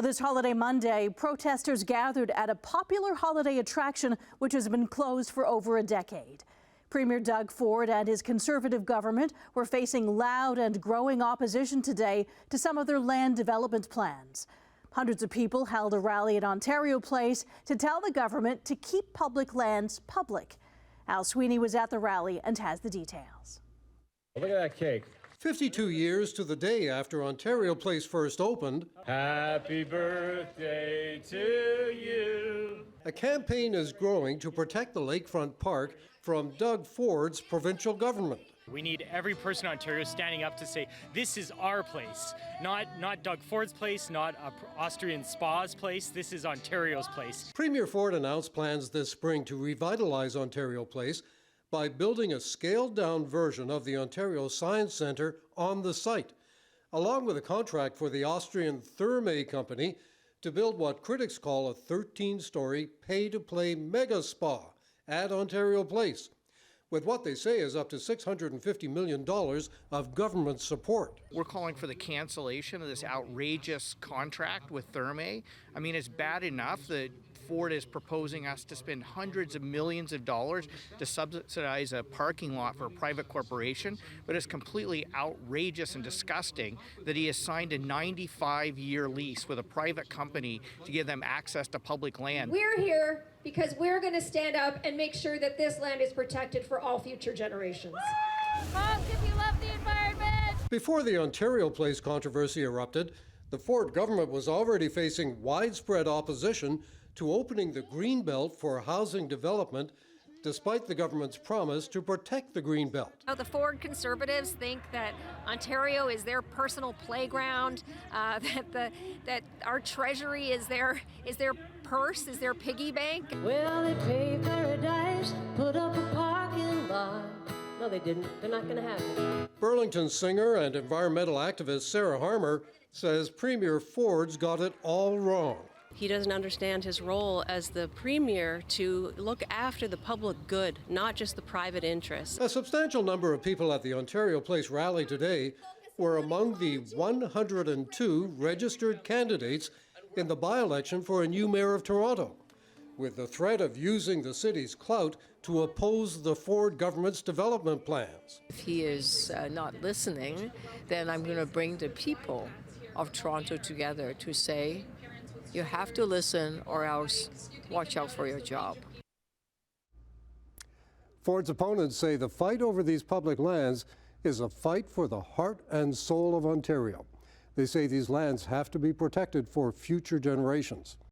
Well, this holiday Monday, protesters gathered at a popular holiday attraction which has been closed for over a decade. Premier Doug Ford and his Conservative government were facing loud and growing opposition today to some of their land development plans. Hundreds of people held a rally at Ontario Place to tell the government to keep public lands public. Al Sweeney was at the rally and has the details. Look at that cake. 52 years to the day after Ontario Place first opened. Happy birthday to you. A campaign is growing to protect the lakefront park from Doug Ford's provincial government. We need every person in Ontario standing up to say, this is our place, not Doug Ford's place, not Austrian Spa's place, this is Ontario's place. Premier Ford announced plans this spring to revitalize Ontario Place by building a scaled-down version of the Ontario Science Centre on the site, along with a contract for the Austrian Therme Company to build what critics call a 13-story pay-to-play mega spa at Ontario Place, with what they say is up to $650 million of government support. We're calling for the cancellation of this outrageous contract with Therme. I mean, it's bad enough that Ford is proposing us to spend hundreds of millions of dollars to subsidize a parking lot for a private corporation, but it's completely outrageous and disgusting that he has signed a 95-year lease with a private company to give them access to public land. We're here because we're going to stand up and make sure that this land is protected for all future generations. Honk if you love the environment! Before the Ontario Place controversy erupted, the Ford government was already facing widespread opposition to opening the Greenbelt for housing development, despite the government's promise to protect the Greenbelt. The Ford Conservatives think that Ontario is their personal playground, that our treasury is their purse, is their piggy bank. Well, they paved paradise, put up a parking lot. No, they didn't. They're not going to have it. Burlington singer and environmental activist Sarah Harmer says Premier Ford's got it all wrong. He doesn't understand his role as the premier to look after the public good, not just the private interests. A substantial number of people at the Ontario Place rally today were among the 102 registered candidates in the by-election for a new mayor of Toronto, with the threat of using the city's clout to oppose the Ford government's development plans. If he is not listening, then I'm going to bring the people of Toronto together to say, you have to listen or else watch out for your job. Ford's opponents say the fight over these public lands is a fight for the heart and soul of Ontario. They say these lands have to be protected for future generations.